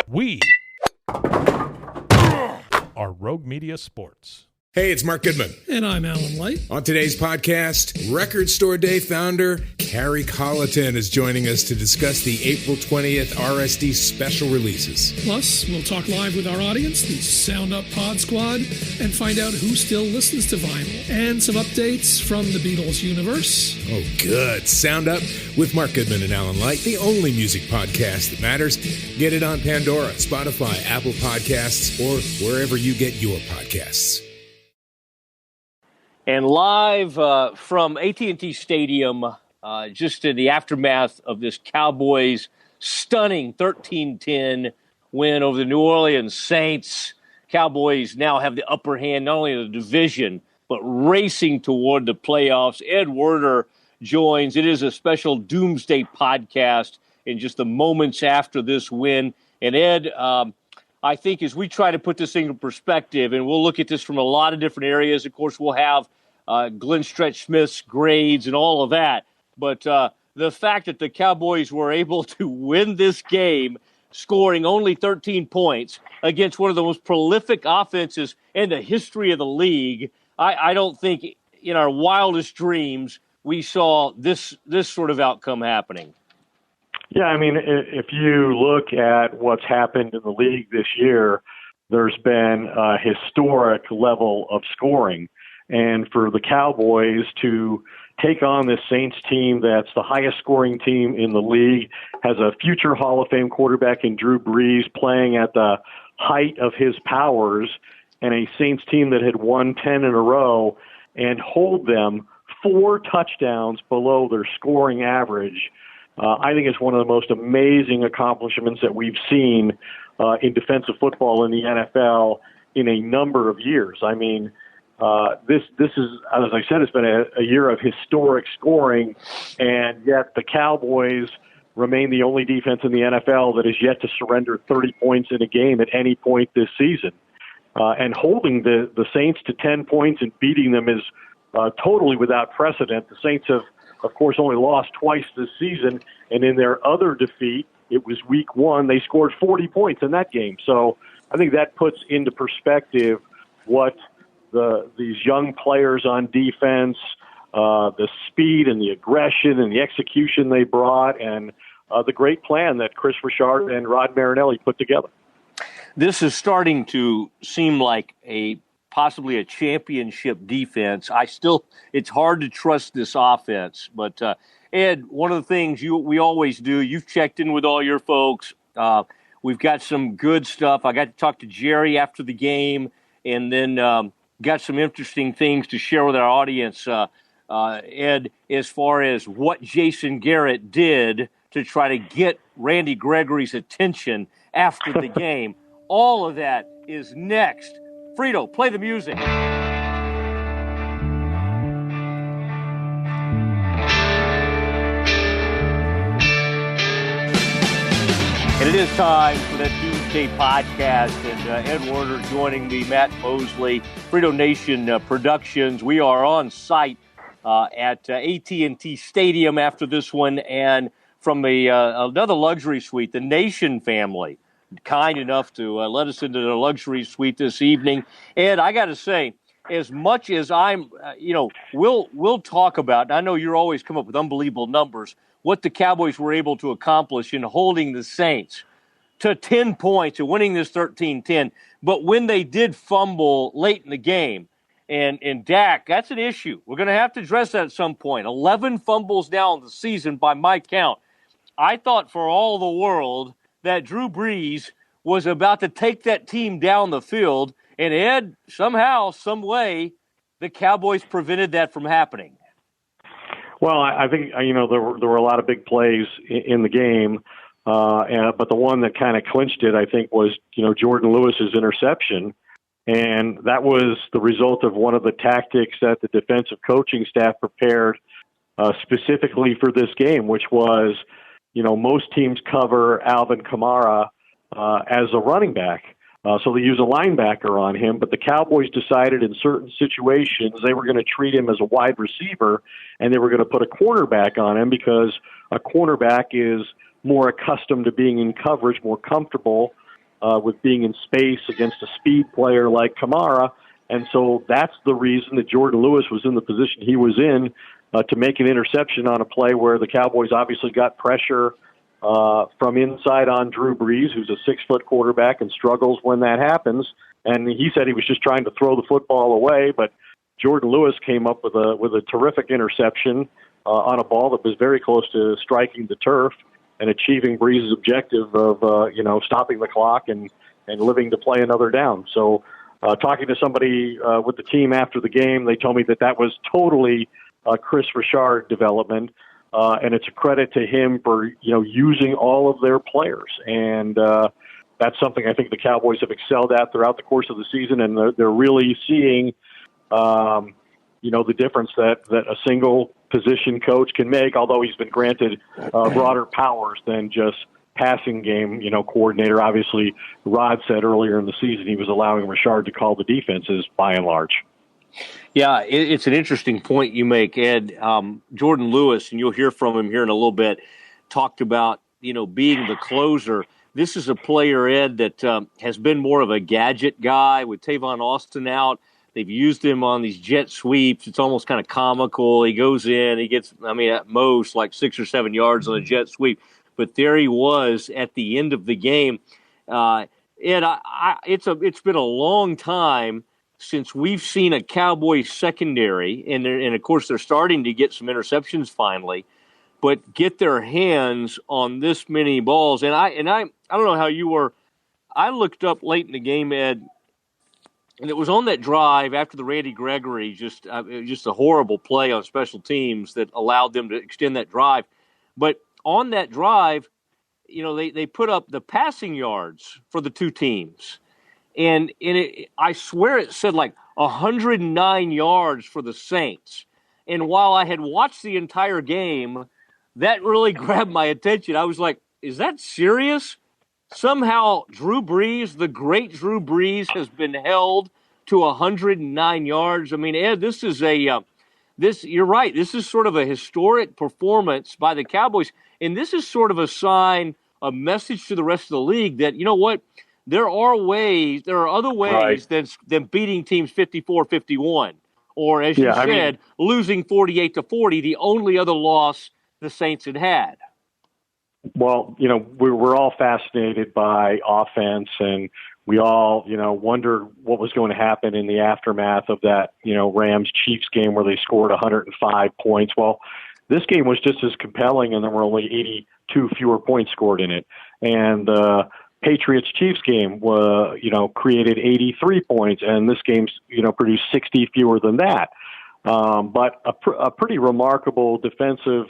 We are Rogue Media Sports. Hey, it's Mark Goodman. And I'm Alan Light. On today's podcast, Record Store Day founder Carrie Colleton is joining us to discuss the April 20th RSD special releases. Plus, we'll talk live with our audience, the Sound Up Pod Squad, and find out who still listens to vinyl. And some updates from the Beatles universe. Oh, good. Sound Up with Mark Goodman and Alan Light, the only music podcast that matters. Get it on Pandora, Spotify, Apple Podcasts, or wherever you get your podcasts. And live from AT&T Stadium, just in the aftermath of this Cowboys stunning 13-10 win over the New Orleans Saints. Cowboys now have the upper hand, not only in the division, but racing toward the playoffs. Ed Werder joins. It is a special Doomsday Podcast in just the moments after this win. And Ed, I think as we try to put this thing in perspective, and we'll look at this from a lot of different areas. Of course, we'll have Glenn Stretch Smith's grades and all of that. But the fact that the Cowboys were able to win this game, scoring only 13 points against one of the most prolific offenses in the history of the league, I don't think in our wildest dreams we saw this sort of outcome happening. Yeah, I mean, if you look at what's happened in the league this year, there's been a historic level of scoring. And for the Cowboys to take on this Saints team that's the highest scoring team in the league, has a future Hall of Fame quarterback in Drew Brees playing at the height of his powers, and a Saints team that had won 10 in a row, and hold them 4 touchdowns below their scoring average, I think it's one of the most amazing accomplishments that we've seen in defensive football in the NFL in a number of years. I mean, this is, as I said, it's been a year of historic scoring, and yet the Cowboys remain the only defense in the NFL that has yet to surrender 30 points in a game at any point this season. And holding the Saints to 10 points and beating them is totally without precedent. The Saints have, of course, only lost twice this season, and in their other defeat, it was week 1, they scored 40 points in that game. So I think that puts into perspective what these young players on defense, the speed and the aggression and the execution they brought, and the great plan that Chris Richard and Rod Marinelli put together. This is starting to seem like possibly a championship defense. It's hard to trust this offense. But, Ed, one of the things we always do, you've checked in with all your folks. We've got some good stuff. I got to talk to Jerry after the game, and then got some interesting things to share with our audience, Ed, as far as what Jason Garrett did to try to get Randy Gregory's attention after the game. All of that is next. Frito, play the music. And it is time for that Doomsday Podcast, and Ed Werder joining me, Matt Mosley, Frito Nation Productions. We are on site at AT&T Stadium after this one, and from another luxury suite, the Nation family, kind enough to let us into the luxury suite this evening. Ed, I got to say, as much as I'm, we'll talk about, and I know you're always come up with unbelievable numbers, what the Cowboys were able to accomplish in holding the Saints to 10 points and winning this 13-10. But when they did fumble late in the game, and Dak, that's an issue. We're going to have to address that at some point. 11 fumbles now in the season by my count. I thought for all the world that Drew Brees was about to take that team down the field, and Ed, somehow, some way, the Cowboys prevented that from happening. Well, I think, there were a lot of big plays in the game, but the one that kind of clinched it, I think, was, Jordan Lewis's interception. And that was the result of one of the tactics that the defensive coaching staff prepared specifically for this game, which was, most teams cover Alvin Kamara as a running back. So they use a linebacker on him, but the Cowboys decided in certain situations they were going to treat him as a wide receiver, and they were going to put a cornerback on him because a cornerback is more accustomed to being in coverage, more comfortable, with being in space against a speed player like Kamara. And so that's the reason that Jordan Lewis was in the position he was in to make an interception on a play where the Cowboys obviously got pressure from inside on Drew Brees, who's a 6-foot quarterback and struggles when that happens. And he said he was just trying to throw the football away, but Jordan Lewis came up with a terrific interception on a ball that was very close to striking the turf and achieving Brees' objective of stopping the clock and living to play another down. So talking to somebody with the team after the game, they told me that was totally Chris Richard development, and it's a credit to him for using all of their players. And that's something I think the Cowboys have excelled at throughout the course of the season, and they're really seeing the difference that a single position coach can make, although he's been granted broader powers than just passing game, coordinator. Obviously, Rod said earlier in the season he was allowing Richard to call the defenses by and large. Yeah, it's an interesting point you make, Ed. Jordan Lewis, and you'll hear from him here in a little bit, talked about, being the closer. This is a player, Ed, that has been more of a gadget guy with Tavon Austin out. They've used him on these jet sweeps. It's almost kind of comical. He goes in, he gets, at most like 6 or 7 yards on a jet sweep. But there he was at the end of the game. And it's been a long time since we've seen a Cowboys secondary, and of course they're starting to get some interceptions finally, but get their hands on this many balls. And I don't know how you were. I looked up late in the game, Ed, and it was on that drive after the Randy Gregory, just a horrible play on special teams that allowed them to extend that drive. But on that drive, they put up the passing yards for the two teams. And I swear it said like 109 yards for the Saints. And while I had watched the entire game, that really grabbed my attention. I was like, is that serious? Somehow Drew Brees, the great Drew Brees, has been held to 109 yards. Ed, this is you're right. This is sort of a historic performance by the Cowboys. And this is sort of a message to the rest of the league that, you know what, there are other ways than beating teams 54-51. Or, as you said, losing 48-40, the only other loss the Saints had. Well, we're all fascinated by offense, and we all, wonder what was going to happen in the aftermath of that, Rams-Chiefs game where they scored 105 points. Well, this game was just as compelling, and there were only 82 fewer points scored in it. And the Patriots-Chiefs game, created 83 points, and this game's, produced 60 fewer than that. But a pretty remarkable defensive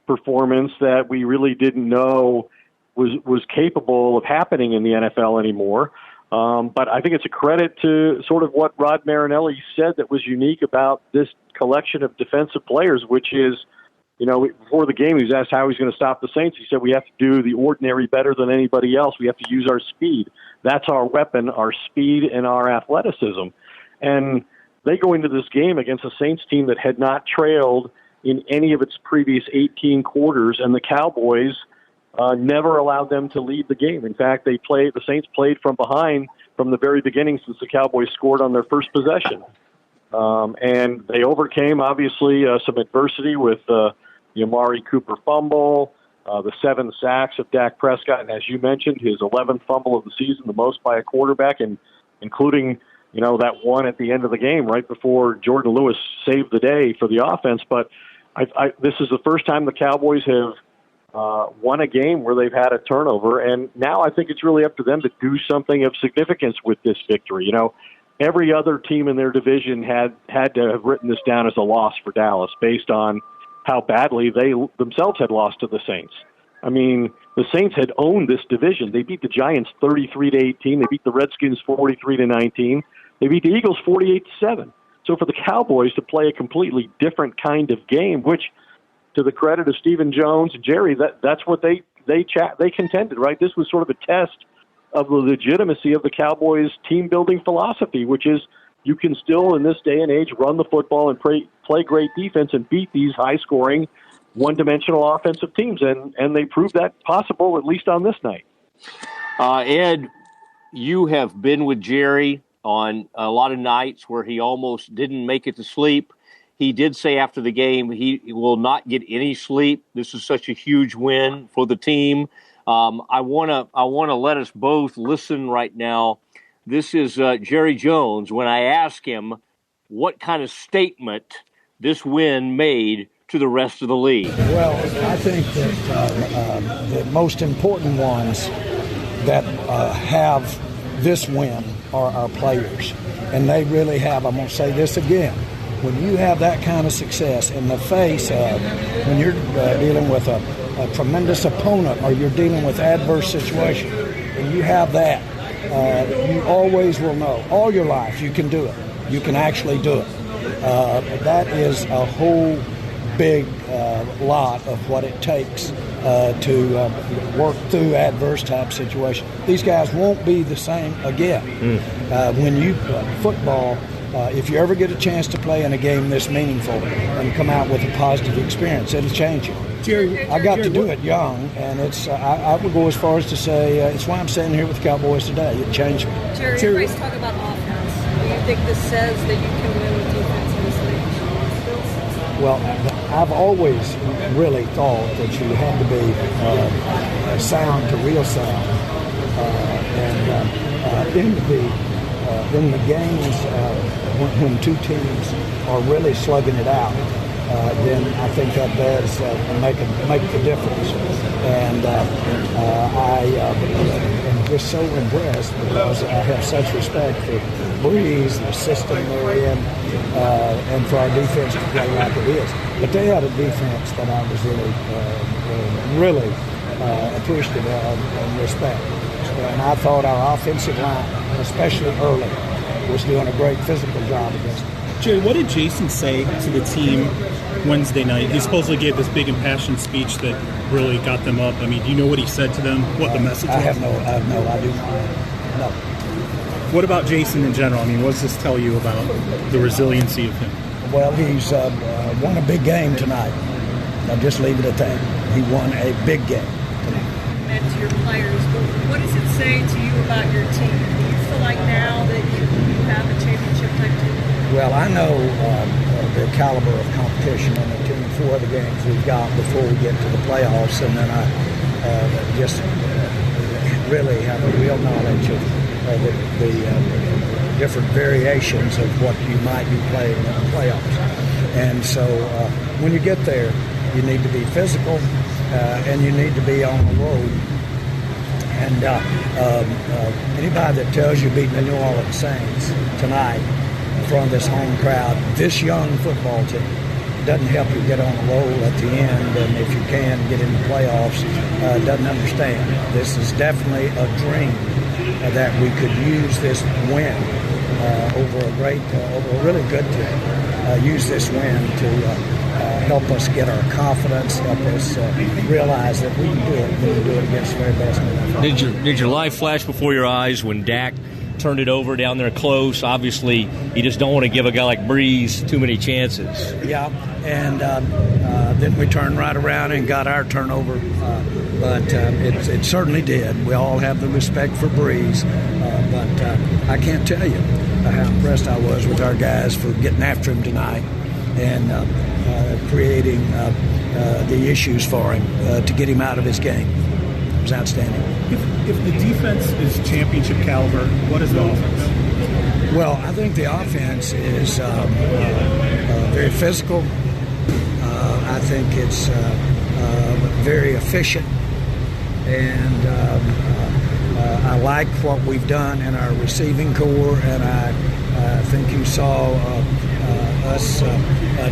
performance that we really didn't know was capable of happening in the NFL anymore. But I think it's a credit to sort of what Rod Marinelli said that was unique about this collection of defensive players, which is, before the game, he was asked how he's going to stop the Saints. He said, we have to do the ordinary better than anybody else. We have to use our speed. That's our weapon, our speed and our athleticism. And they go into this game against a Saints team that had not trailed in any of its previous 18 quarters, and the Cowboys never allowed them to lead the game. In fact, the Saints played from behind from the very beginning since the Cowboys scored on their first possession. And they overcame, obviously, some adversity with the Amari Cooper fumble, the 7 sacks of Dak Prescott, and as you mentioned, his 11th fumble of the season, the most by a quarterback, and including that one at the end of the game right before Jordan Lewis saved the day for the offense. But this is the first time the Cowboys have won a game where they've had a turnover, and now I think it's really up to them to do something of significance with this victory. Every other team in their division had to have written this down as a loss for Dallas based on how badly they themselves had lost to the Saints. The Saints had owned this division. They beat the Giants 33-18. They beat the Redskins 43-19. They beat the Eagles 48-7. So for the Cowboys to play a completely different kind of game, which, to the credit of Stephen Jones and Jerry, that's what they contended, right? This was sort of a test of the legitimacy of the Cowboys' team-building philosophy, which is you can still, in this day and age, run the football and play great defense and beat these high-scoring, one-dimensional offensive teams, and they proved that possible, at least on this night. Ed, you have been with Jerry on a lot of nights where he almost didn't make it to sleep. He did say after the game he will not get any sleep. This is such a huge win for the team. I wanna let us both listen right now. This is Jerry Jones when I ask him what kind of statement this win made to the rest of the league. Well, I think that the most important ones that have this win are our players, and they really have. I'm going to say this again. When you have that kind of success in the face of, when you're dealing with a tremendous opponent or you're dealing with adverse situation, and you have that, you always will know all your life you can do it. You can actually do it. That is a whole big lot of what it takes to work through adverse type situations. These guys won't be the same again. When you football, if you ever get a chance to play in a game this meaningful and come out with a positive experience, it'll change you. Jerry, I got to do it young, and it's. I would go as far as to say it's why I'm sitting here with the Cowboys today. It changed me. Jerry, everybody's talking about offense. Do you think this says that you can win with defense in this league? Well, I've always really thought that you had to be sound to real sound, and in the games when two teams are really slugging it out, then I think that does make the difference. And I am just so impressed because I have such respect for Brees, the system they're in, and for our defense to play like it is. But they had a defense that I was really appreciative of and respect. And I thought our offensive line, especially early, was doing a great physical job against them. Jerry, what did Jason say to the team Wednesday night? He supposedly gave this big impassioned speech that really got them up. I mean, do you know what he said to them? What the message was? I do not. No. What about Jason in general? I mean, what does this tell you about the resiliency of him? Well, he's won a big game tonight. I'll just leave it at that. He won a big game tonight. And to your players, what does it say to you about your team? Do you feel like now that you have a championship type team? Well, I know the caliber of competition in the 2 and 4 of the games we've got before we get to the playoffs, and then I just really have a real knowledge of the different variations of what you might be playing in the playoffs. And so when you get there, you need to be physical and you need to be on the road. And anybody that tells you beating the New Orleans Saints tonight in front of this home crowd, this young football team, doesn't help you get on the roll at the end, and if you can get in the playoffs, doesn't understand. This is definitely a dream that we could use this win over a really good team. Use this win to help us get our confidence, help us realize that we can do it. We can do it against the very best in the NFL. Did your life flash before your eyes when Dak turned it over down there close? Obviously, you just don't want to give a guy like Brees too many chances. Yeah, and then we turned right around and got our turnover, but it certainly did. We all have the respect for Brees, but I can't tell you how impressed I was with our guys for getting after him tonight and creating the issues for him to get him out of his game. It was outstanding. If the defense is championship caliber, what is the offense? Well, I think the offense is very physical. I think it's very efficient, and I like what we've done in our receiving core, and I think you saw us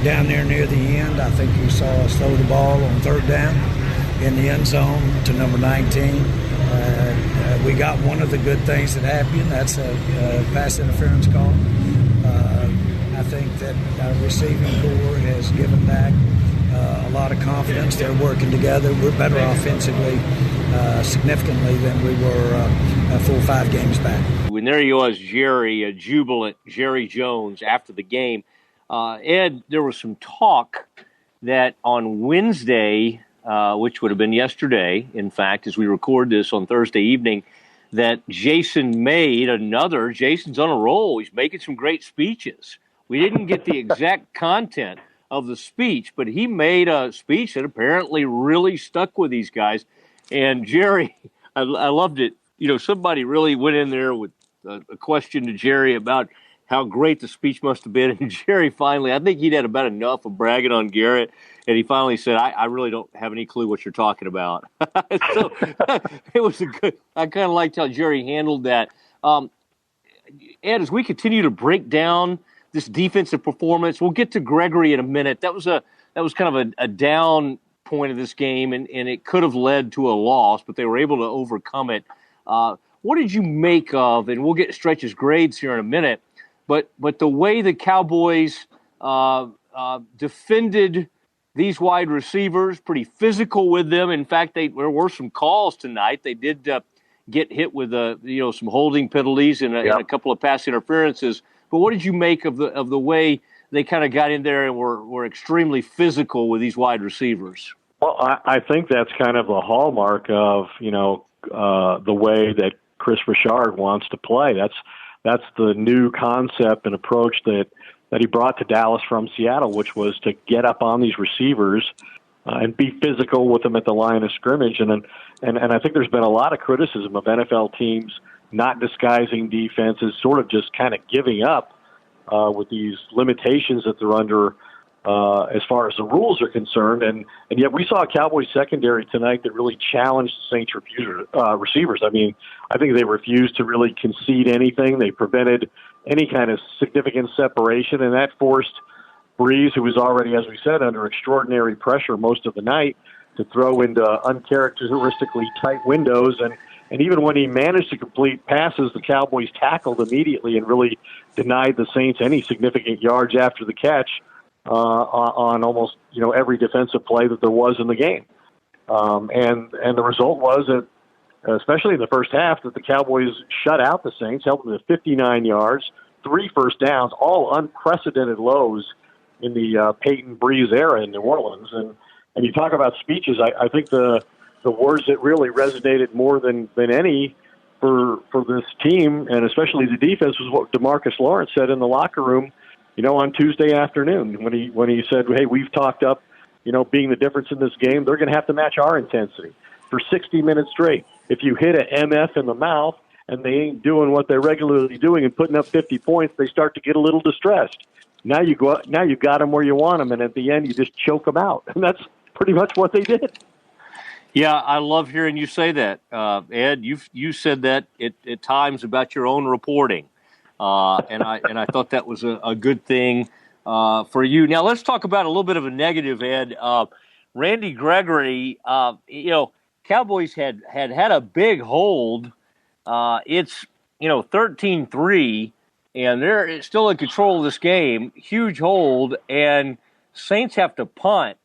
down there near the end. I think you saw us throw the ball on third down in the end zone to number 19. We got one of the good things that happened. That's a pass interference call. I think that our receiving core has given back a lot of confidence. They're working together. We're better offensively significantly than we were 4 or 5 games back. When there he was, Jerry, a jubilant Jerry Jones after the game. Ed, there was some talk that on Wednesday, which would have been yesterday, in fact, as we record this on Thursday evening, that Jason made Jason's on a roll. He's making some great speeches. We didn't get the exact content of the speech, but he made a speech that apparently really stuck with these guys. And Jerry, I loved it. Somebody really went in there with a question to Jerry about how great the speech must have been. And Jerry finally, I think he'd had about enough of bragging on Garrett, and he finally said, I really don't have any clue what you're talking about. So it was I kind of liked how Jerry handled that. Ed, as we continue to break down this defensive performance, we'll get to Gregory in a minute. That was kind of a down point of this game, and it could have led to a loss, but they were able to overcome it. What did you make of, and we'll get Stretch's grades here in a minute, but the way the Cowboys defended these wide receivers, pretty physical with them. In fact, there were some calls tonight. They did get hit with some holding penalties and a couple of pass interferences. But what did you make of the way they kind of got in there and were extremely physical with these wide receivers? Well, I think that's kind of the hallmark of the way that Chris Richard wants to play. That's the new concept and approach that he brought to Dallas from Seattle, which was to get up on these receivers and be physical with them at the line of scrimmage. And I think there's been a lot of criticism of NFL teams not disguising defenses, sort of just kind of giving up with these limitations that they're under as far as the rules are concerned. And yet we saw a Cowboys secondary tonight that really challenged the Saints receivers. I mean, I think they refused to really concede anything. They prevented any kind of significant separation, and that forced Brees, who was already, as we said, under extraordinary pressure most of the night, to throw into uncharacteristically tight windows. And even when he managed to complete passes, the Cowboys tackled immediately and really denied the Saints any significant yards after the catch on almost every defensive play that there was in the game. And the result was that, especially in the first half, that the Cowboys shut out the Saints, held them to 59 yards, 3 first downs, all unprecedented lows in the Peyton Brees era in New Orleans. And you talk about speeches, I think the words that really resonated more than any for this team, and especially the defense, was what DeMarcus Lawrence said in the locker room, on Tuesday afternoon when he said, hey, we've talked up, being the difference in this game, they're going to have to match our intensity for 60 minutes straight. If you hit an MF in the mouth and they ain't doing what they're regularly doing and putting up 50 points, they start to get a little distressed. Now you got them where you want them, and at the end you just choke them out. And that's pretty much what they did. Yeah, I love hearing you say that, Ed. You said that at times about your own reporting, and I thought that was a good thing for you. Now let's talk about a little bit of a negative, Ed. Randy Gregory, Cowboys had a big hold. It's 13-3, and they're still in control of this game. Huge hold, and Saints have to punt.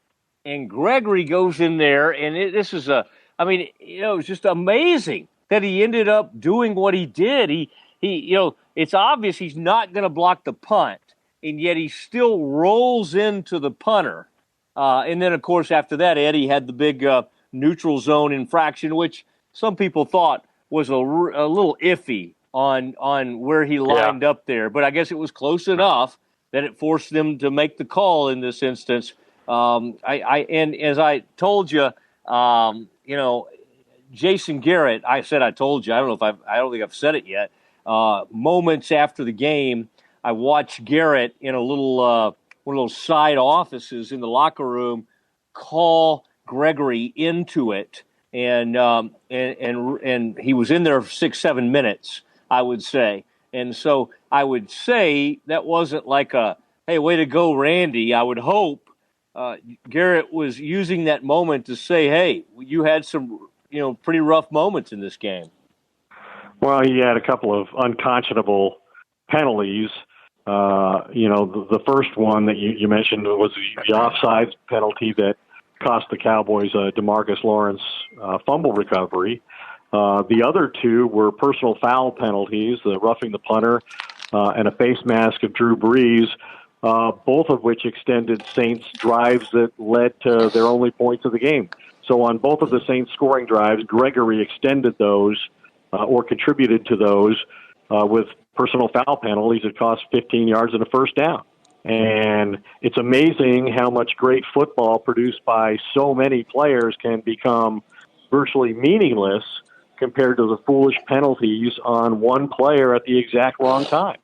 And Gregory goes in there, and it was just amazing that he ended up doing what he did. He it's obvious he's not going to block the punt, and yet he still rolls into the punter. And then, of course, after that, Eddie had the big neutral zone infraction, which some people thought was a little iffy on where he lined up there. But I guess it was close enough that it forced them to make the call in this instance. And as I told you, Jason Garrett, I told you, I don't think I've said it yet. Moments after the game, I watched Garrett in a little, one of those side offices in the locker room call Gregory into it. And he was in there for 6-7 minutes, I would say. And so I would say that wasn't like hey, way to go, Randy. I would hope Garrett was using that moment to say, hey, you had some, pretty rough moments in this game. Well, he had a couple of unconscionable penalties. The first one that you mentioned was the offside penalty that cost the Cowboys DeMarcus Lawrence fumble recovery. The other two were personal foul penalties, the roughing the punter and a face mask of Drew Brees, both of which extended Saints drives that led to their only points of the game. So on both of the Saints scoring drives, Gregory extended those or contributed to those with personal foul penalties that cost 15 yards and a first down. And it's amazing how much great football produced by so many players can become virtually meaningless compared to the foolish penalties on one player at the exact wrong time.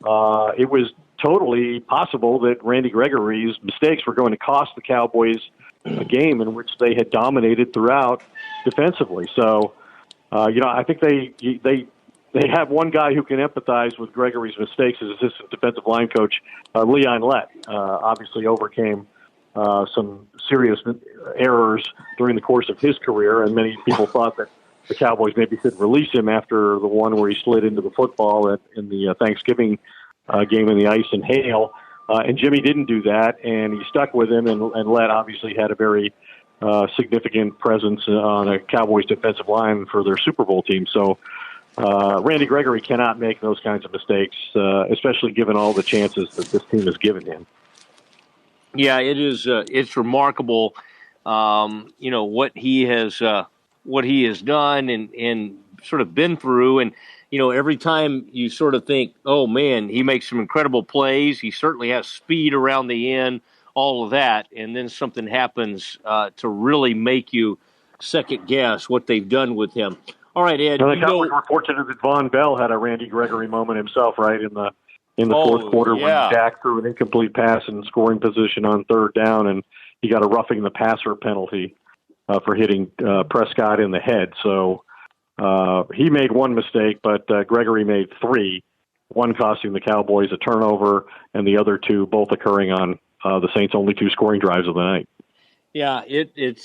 It was totally possible that Randy Gregory's mistakes were going to cost the Cowboys a game in which they had dominated throughout defensively. So, I think they have one guy who can empathize with Gregory's mistakes as assistant defensive line coach, Leon Lett. Obviously overcame some serious errors during the course of his career, and many people thought that the Cowboys maybe should release him after the one where he slid into the football in the Thanksgiving game in the ice and hail. And Jimmy didn't do that, and he stuck with him, and Lett obviously had a very significant presence on a Cowboys defensive line for their Super Bowl team. So Randy Gregory cannot make those kinds of mistakes, especially given all the chances that this team has given him. Yeah, it is. It's remarkable, what he has done and sort of been through. And, every time you sort of think, oh, man, he makes some incredible plays. He certainly has speed around the end, all of that. And then something happens to really make you second guess what they've done with him. All right, Ed. The Cowboys were fortunate that Von Bell had a Randy Gregory moment himself, right, in the fourth quarter when Dak threw an incomplete pass in scoring position on third down, and he got a roughing the passer penalty for hitting Prescott in the head. So he made one mistake, but Gregory made three, one costing the Cowboys a turnover, and the other two both occurring on the Saints' only two scoring drives of the night. Yeah, it's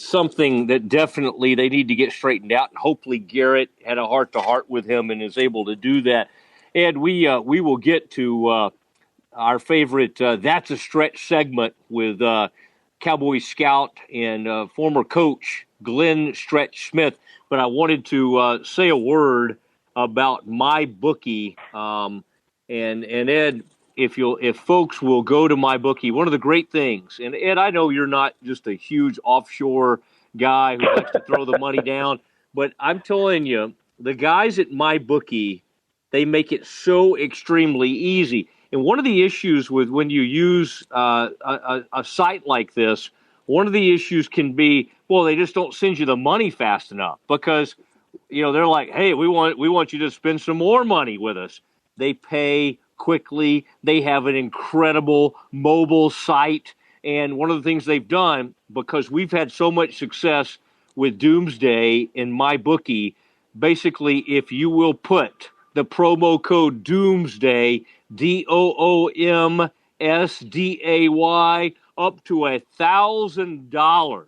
something that definitely they need to get straightened out, and hopefully Garrett had a heart-to-heart with him and is able to do that. Ed, we will get to our favorite That's a Stretch segment with Cowboys scout and former coach Glenn Stretch Smith, but I wanted to say a word about MyBookie, and Ed, if folks will go to MyBookie, one of the great things, and Ed, I know you're not just a huge offshore guy who likes to throw the money down, but I'm telling you, the guys at MyBookie, they make it so extremely easy. And one of the issues with when you use a site like this, one of the issues can be, well, they just don't send you the money fast enough because, they're like, hey, we want you to spend some more money with us. They pay quickly. They have an incredible mobile site. And one of the things they've done, because we've had so much success with Doomsday and MyBookie, basically, if you will put the promo code Doomsday, DOOMSDAY, up to $1,000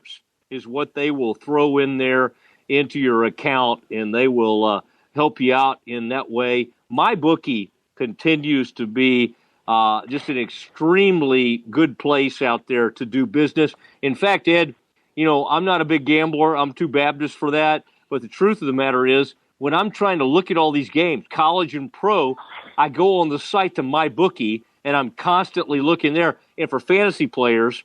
is what they will throw in there into your account, and they will help you out in that way. MyBookie continues to be just an extremely good place out there to do business. In fact, Ed, I'm not a big gambler. I'm too Baptist for that. But the truth of the matter is, when I'm trying to look at all these games, college and pro, I go on the site to MyBookie, and I'm constantly looking there. And for fantasy players,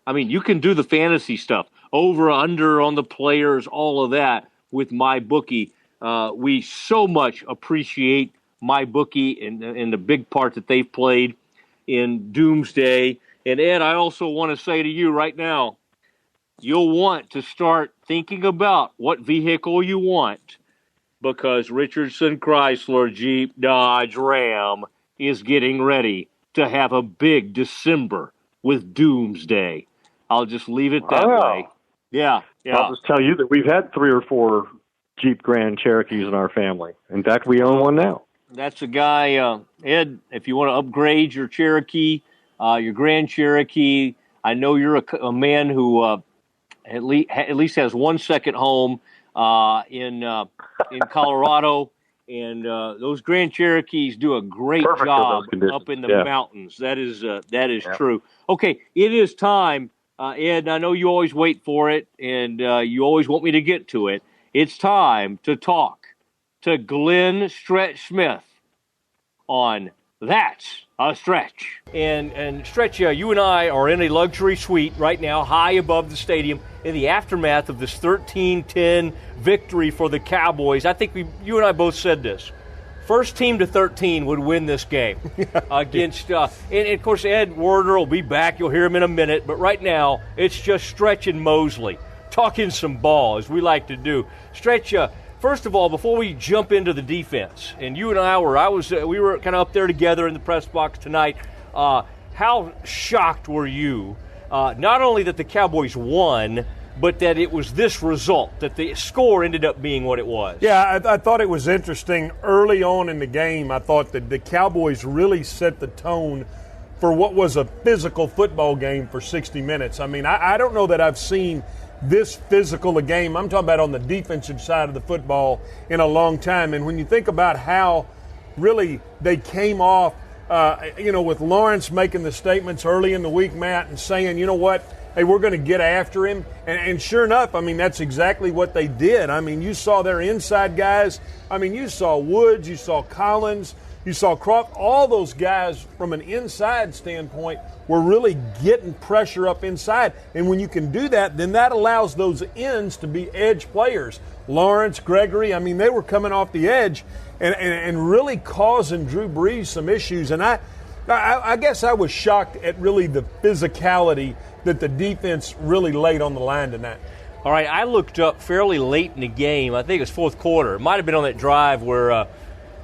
I mean, you can do the fantasy stuff, over, under on the players, all of that with MyBookie. We so much appreciate MyBookie and the big part that they've played in Doomsday. And, Ed, I also want to say to you right now, you'll want to start thinking about what vehicle you want, because Richardson Chrysler Jeep Dodge Ram is getting ready to have a big December with Doomsday. I'll just leave it that way. Yeah. I'll just tell you that we've had 3 or 4 Jeep Grand Cherokees in our family. In fact, we own one now. That's a guy, Ed, if you want to upgrade your Cherokee, your Grand Cherokee, I know you're a man who at least has one second home in Colorado, and those Grand Cherokees do a great job up in the mountains. That is true. Okay, it is time, Ed. I know you always wait for it, and you always want me to get to it. It's time to talk to Glenn Stretch Smith on That's a Stretch. And Stretch, you and I are in a luxury suite right now, high above the stadium, in the aftermath of this 13-10 victory for the Cowboys. I think you and I both said this. First team to 13 would win this game against, and of course, Ed Werder will be back. You'll hear him in a minute. But right now, it's just Stretch and Mosley talking some ball, as we like to do. Stretch, first of all, before we jump into the defense, and you and I we were kind of up there together in the press box tonight. How shocked were you, not only that the Cowboys won, but that it was this result, that the score ended up being what it was? Yeah, I thought it was interesting. Early on in the game, I thought that the Cowboys really set the tone for what was a physical football game for 60 minutes. I mean, I don't know that I've seen this physical a game, I'm talking about on the defensive side of the football, in a long time. And when you think about how really they came off, with Lawrence making the statements early in the week, Matt, and saying, you know what, hey, we're going to get after him. And sure enough, I mean, that's exactly what they did. I mean, you saw their inside guys. I mean, you saw Woods, you saw Collins, you saw Croft. All those guys from an inside standpoint were really getting pressure up inside. And when you can do that, then that allows those ends to be edge players. Lawrence, Gregory, I mean, they were coming off the edge and really causing Drew Brees some issues. And I guess I was shocked at really the physicality that the defense really laid on the line tonight. All right, I looked up fairly late in the game. I think it was fourth quarter. It might have been on that drive where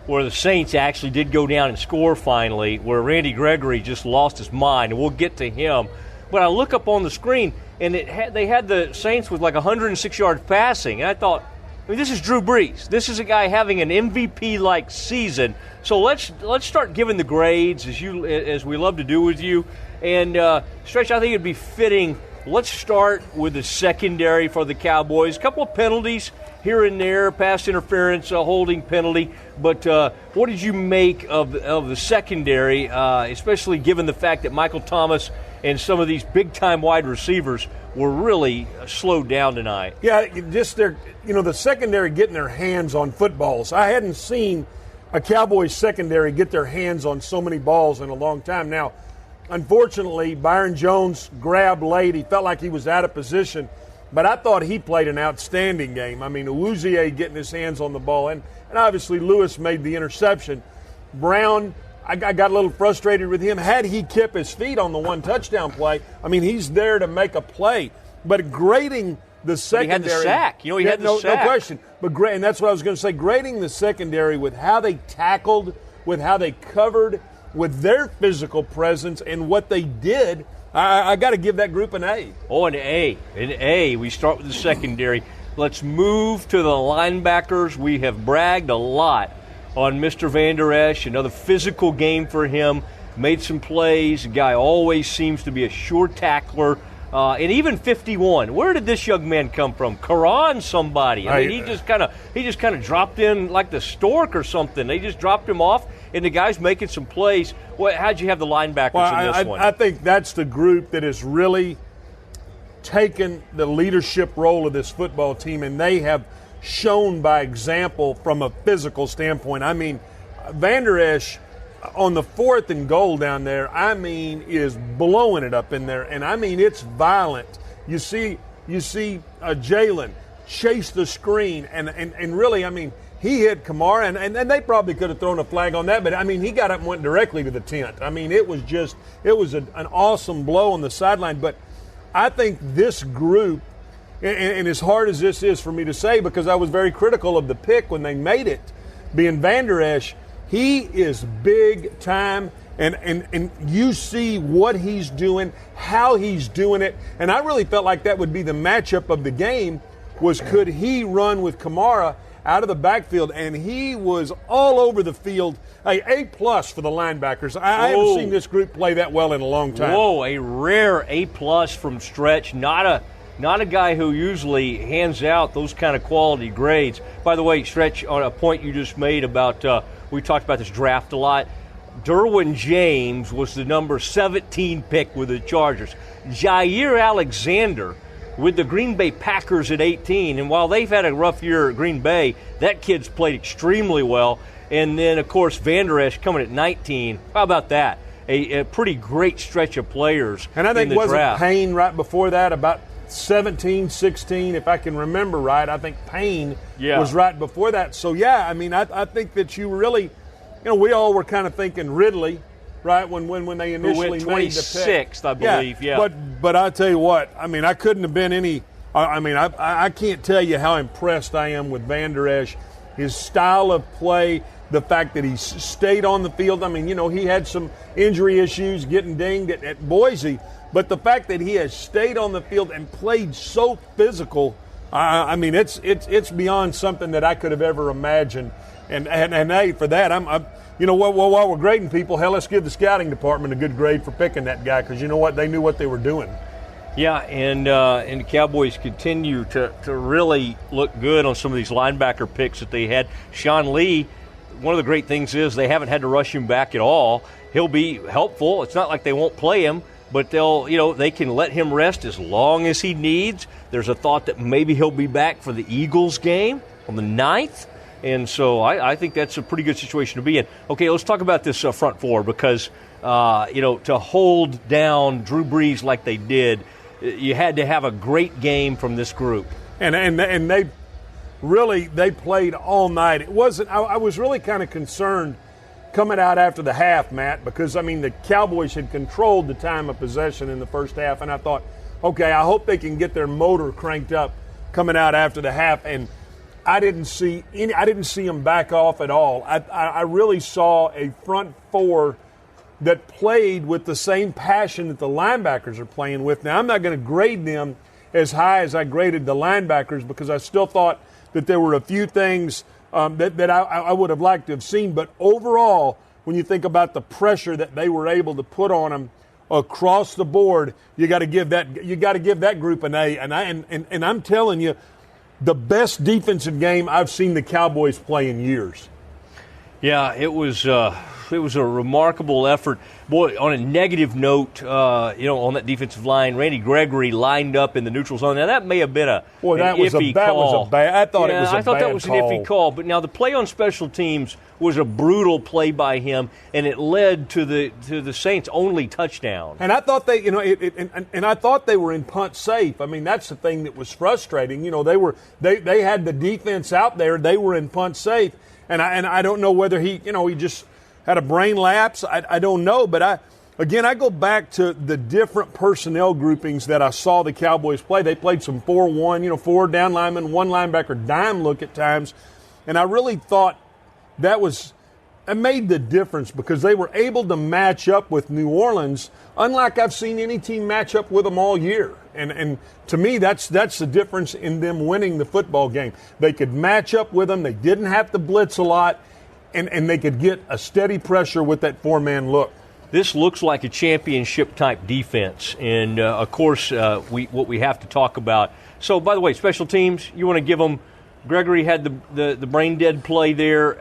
the Saints actually did go down and score finally, where Randy Gregory just lost his mind, and we'll get to him. But I look up on the screen, and they had the Saints with like 106 yards passing, and I thought, I mean, this is Drew Brees. This is a guy having an MVP-like season. So let's start giving the grades as we love to do with you. And Stretch, I think it'd be fitting. Let's start with the secondary for the Cowboys. A couple of penalties here and there, pass interference, a holding penalty. But what did you make of the secondary, especially given the fact that Michael Thomas and some of these big-time wide receivers were really slowed down tonight? Yeah, just the secondary getting their hands on footballs. I hadn't seen a Cowboys secondary get their hands on so many balls in a long time. Now, unfortunately, Byron Jones grabbed late. He felt like he was out of position, but I thought he played an outstanding game. I mean, Awuzie getting his hands on the ball, and obviously Lewis made the interception. Brown, I got a little frustrated with him. Had he kept his feet on the one touchdown play, I mean, he's there to make a play. But grading the secondary. But he had the sack. He had the sack. No question. And that's what I was going to say. Grading the secondary with how they tackled, with how they covered, with their physical presence and what they did, I got to give that group an A. Oh, an A. An A. We start with the secondary. Let's move to the linebackers. We have bragged a lot on Mr. Van Der Esch. Another physical game for him. Made some plays. The guy always seems to be a sure tackler. And even 51. Where did this young man come from? Quran somebody. I mean, he just kind of dropped in like the stork or something. They just dropped him off, and the guy's making some plays. How'd you have the linebackers in this one? I think that's the group that has really taken the leadership role of this football team, and they have shown by example from a physical standpoint. I mean, Van Der Esch on the 4th and goal down there, I mean, is blowing it up in there, and I mean, it's violent. You see Jalen chase the screen, and really, I mean, he hit Kamara, and they probably could have thrown a flag on that, but I mean, he got up and went directly to the tent. I mean, it was an awesome blow on the sideline. But I think this group, and as hard as this is for me to say, because I was very critical of the pick when they made it, being Van Der Esch, he is big time, and you see what he's doing, how he's doing it, and I really felt like that would be the matchup of the game, was could he run with Kamara out of the backfield, and he was all over the field. A+ for the linebackers. I haven't seen this group play that well in a long time. Whoa, a rare A+ from Stretch. Not a guy who usually hands out those kind of quality grades. By the way, Stretch, on a point you just made about we talked about this draft a lot. Derwin James was the number 17 pick with the Chargers. Jair Alexander with the Green Bay Packers at 18. And while they've had a rough year at Green Bay, that kid's played extremely well. And then, of course, Van Der Esch coming at 19. How about that? A pretty great stretch of players. And I think in the wasn't draft. Payne right before that, about 17, 16, if I can remember right. I think Payne was right before that. So, yeah, I mean, I think that you really, we all were kind of thinking Ridley, right, when they initially made the pick. 26th, I believe, yeah. But I tell you what, I mean, I couldn't have been any – I can't tell you how impressed I am with Van Der Esch, his style of play, the fact that he stayed on the field. I mean, he had some injury issues getting dinged at Boise, but the fact that he has stayed on the field and played so physical, I mean, it's beyond something that I could have ever imagined. And hey, for that, I'm while we're grading people, hell, let's give the scouting department a good grade for picking that guy, because you know what? They knew what they were doing. Yeah, and the Cowboys continue to really look good on some of these linebacker picks that they had. Sean Lee, one of the great things is they haven't had to rush him back at all. He'll be helpful. It's not like they won't play him, but they can let him rest as long as he needs. There's a thought that maybe he'll be back for the Eagles game on the 9th. And so I think that's a pretty good situation to be in. Okay, let's talk about this front four, because, to hold down Drew Brees like they did, you had to have a great game from this group. And they played all night. It wasn't. I was really kind of concerned coming out after the half, Matt, because, I mean, the Cowboys had controlled the time of possession in the first half, and I thought, okay, I hope they can get their motor cranked up coming out after the half. And I didn't see them back off at all. I really saw a front four that played with the same passion that the linebackers are playing with. Now, I'm not going to grade them as high as I graded the linebackers, because I still thought that there were a few things that I would have liked to have seen. But overall, when you think about the pressure that they were able to put on them across the board, you got to give that group an A. And I'm telling you, the best defensive game I've seen the Cowboys play in years. Yeah, it was a remarkable effort. Boy, on a negative note, on that defensive line, Randy Gregory lined up in the neutral zone. Now, that may have been an iffy call. I thought that was an iffy call. But now the play on special teams was a brutal play by him, and it led to the Saints' only touchdown. And I thought they were in punt safe. I mean, that's the thing that was frustrating. They had the defense out there. They were in punt safe. And I don't know whether he just had a brain lapse. I don't know. But I go back to the different personnel groupings that I saw the Cowboys play. They played some 4-1, 4 down linemen, 1 linebacker dime look at times. And I really thought it made the difference, because they were able to match up with New Orleans, unlike I've seen any team match up with them all year. And to me, that's the difference in them winning the football game. They could match up with them. They didn't have to blitz a lot, and they could get a steady pressure with that 4-man look. This looks like a championship-type defense, and, of course, what we have to talk about. So, by the way, special teams, you want to give them – Gregory had the brain-dead play there.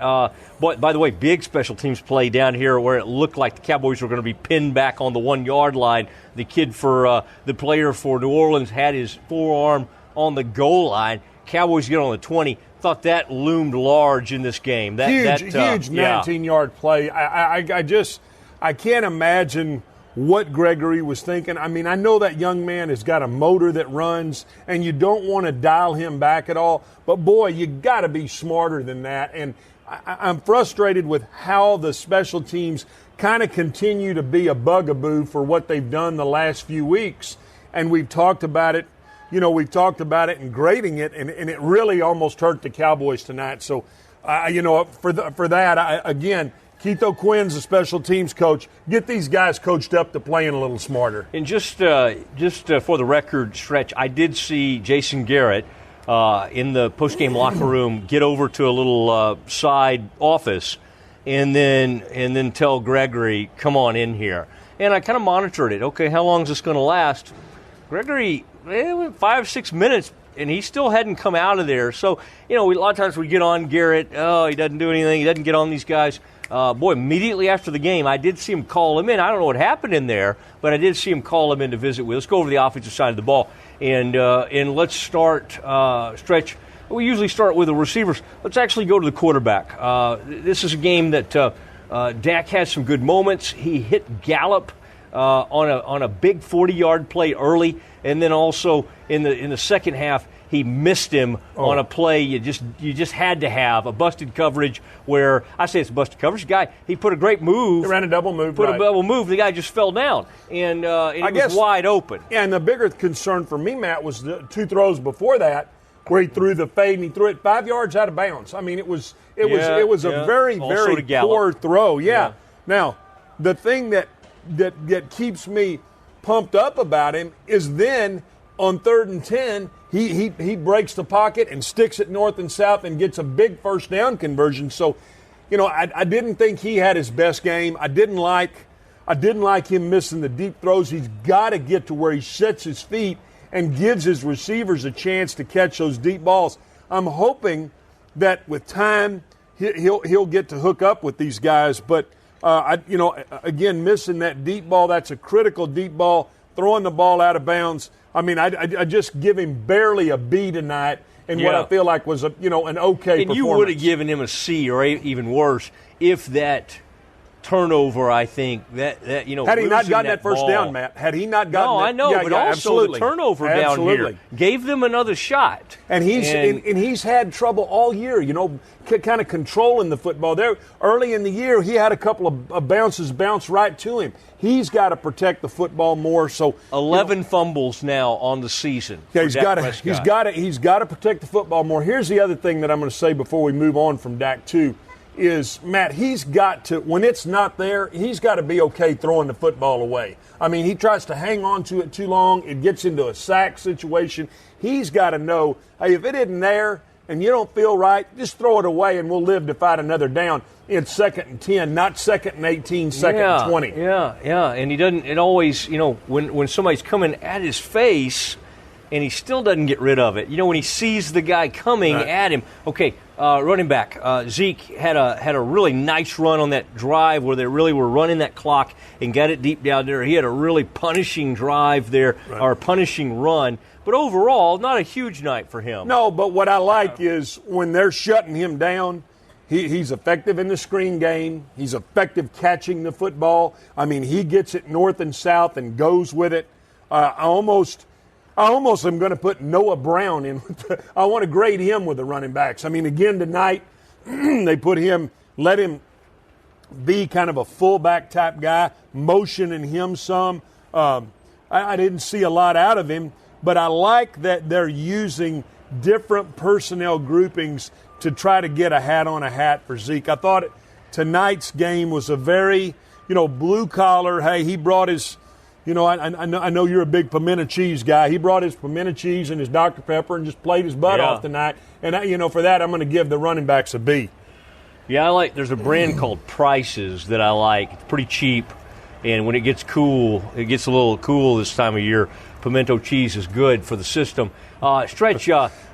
But, by the way, big special teams play down here where it looked like the Cowboys were going to be pinned back on the 1-yard line. The kid the player for New Orleans had his forearm on the goal line. Cowboys get on the 20. Thought that loomed large in this game. Huge 19-yard play. I can't imagine what Gregory was thinking. I mean, I know that young man has got a motor that runs, and you don't want to dial him back at all. But, boy, you got to be smarter than that. And I'm frustrated with how the special teams kind of continue to be a bugaboo for what they've done the last few weeks. And we've talked about it. And grading it, and it really almost hurt the Cowboys tonight. So, for that, again, Keith O'Quinn's a special teams coach. Get these guys coached up to playing a little smarter. And just for the record, Stretch, I did see Jason Garrett in the postgame locker room get over to a little side office and then tell Gregory, come on in here. And I kind of monitored it. Okay, how long is this going to last? Gregory, 5-6 minutes, and he still hadn't come out of there. So, a lot of times we get on Garrett. Oh, he doesn't do anything. He doesn't get on these guys. Immediately after the game, I did see him call him in. I don't know what happened in there, but I did see him call him in to visit with. Let's go over the offensive side of the ball. And let's start Stretch. We usually start with the receivers. Let's actually go to the quarterback. This is a game that Dak had some good moments. He hit Gallup on a big 40-yard play early, and then also in the second half he missed him on a play you just had to have a busted coverage where I say it's a busted coverage. The guy, he put a great move. He ran a double move. A double move. The guy just fell down, and he was wide open. Yeah, and the bigger concern for me, Matt, was the 2 throws before that where he threw the fade and he threw it 5 yards out of bounds. I mean, it was a very, also very poor throw. Yeah. Now, the thing that keeps me pumped up about him is then on 3rd and 10, he breaks the pocket and sticks it north and south and gets a big first down conversion. So, I didn't think he had his best game. I didn't like him missing the deep throws. He's got to get to where he sets his feet and gives his receivers a chance to catch those deep balls. I'm hoping that with time he'll get to hook up with these guys. But again, missing that deep ball, that's a critical deep ball. Throwing the ball out of bounds. I mean, I just give him barely a B tonight in what I feel like was an okay performance. And you would have given him a C or even worse if that turnover, I think, that had he not gotten that first down, Matt, had he not gotten I know, but also absolutely. The turnover down here gave them another shot. And he's had trouble all year, kind of controlling the football. There early in the year, he had a couple of bounces bounce right to him. He's got to protect the football more. So 11 fumbles now on the season. Yeah, he's got to protect the football more. Here's the other thing that I'm going to say before we move on from Dak too. Is, Matt, he's got to, when it's not there, he's got to be okay throwing the football away. I mean, he tries to hang on to it too long. It gets into a sack situation. He's got to know, hey, if it isn't there and you don't feel right, just throw it away and we'll live to fight another down. It's 2nd and 10, not 2nd and 18, 2nd and 20. Yeah. And he doesn't, it always, when somebody's coming at his face and he still doesn't get rid of it. When he sees the guy coming at him, okay, running back, Zeke had a really nice run on that drive where they really were running that clock and got it deep down there. He had a really punishing drive there, or punishing run. But overall, not a huge night for him. No, but what I like is when they're shutting him down, he's effective in the screen game. He's effective catching the football. I mean, he gets it north and south and goes with it. I almost am going to put Noah Brown in. I want to grade him with the running backs. I mean, again, tonight, they let him be kind of a fullback type guy, motioning him some. I didn't see a lot out of him, but I like that they're using different personnel groupings to try to get a hat on a hat for Zeke. I thought tonight's game was a very, blue collar. Hey, he brought his, I know you're a big pimento cheese guy. He brought his pimento cheese and his Dr. Pepper and just played his butt off tonight. And, for that, I'm going to give the running backs a B. Yeah, there's a brand called Prices that I like. It's pretty cheap. And when it gets cool, it gets a little cool this time of year. Pimento cheese is good for the system. Stretch,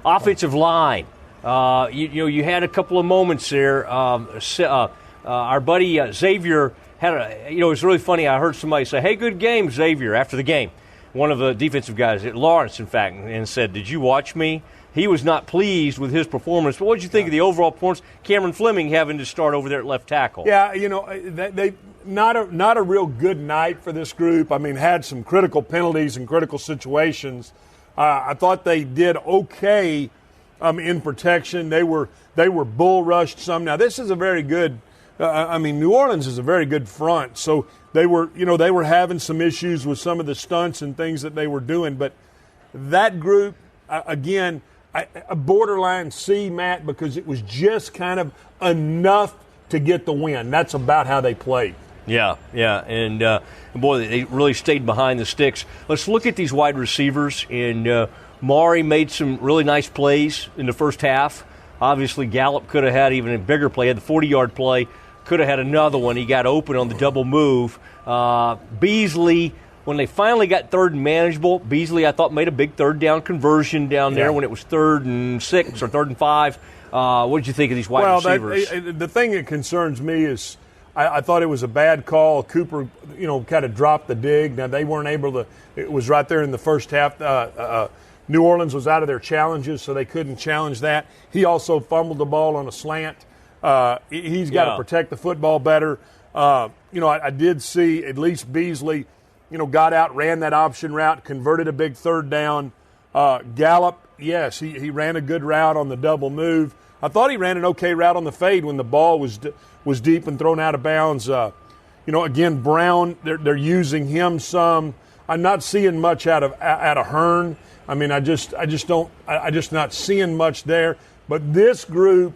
offensive line. You had a couple of moments there. Our buddy Xavier had it was really funny. I heard somebody say, "Hey, good game, Xavier," after the game. One of the defensive guys, Lawrence, in fact, and said, "Did you watch me?" He was not pleased with his performance. But what did you think of the overall performance? Cameron Fleming having to start over there at left tackle. Yeah, they not a real good night for this group. I mean, had some critical penalties and critical situations. I thought they did okay in protection. They were bull rushed some. Now this is a very good. New Orleans is a very good front, so they were having some issues with some of the stunts and things that they were doing. But that group, again, a borderline C, Matt, because it was just kind of enough to get the win. That's about how they played. Yeah, and boy, they really stayed behind the sticks. Let's look at these wide receivers, and Maury made some really nice plays in the first half. Obviously, Gallup could have had even a bigger play, had the 40-yard play. Could have had another one. He got open on the double move. Beasley, when they finally got 3rd and manageable, Beasley, I thought, made a big third down conversion down there when it was 3rd and 6 or 3rd and 5. What did you think of these wide receivers? The thing that concerns me is I thought it was a bad call. Cooper, kind of dropped the dig. Now, they weren't able to – it was right there in the first half. New Orleans was out of their challenges, so they couldn't challenge that. He also fumbled the ball on a slant. He's got to protect the football better. I did see at least Beasley, got out, ran that option route, converted a big third down. Gallup, yes, he ran a good route on the double move. I thought he ran an okay route on the fade when the ball was deep and thrown out of bounds. Again, Brown, they're using him some. I'm not seeing much out of Hearn. I mean, I just not seeing much there. But this group,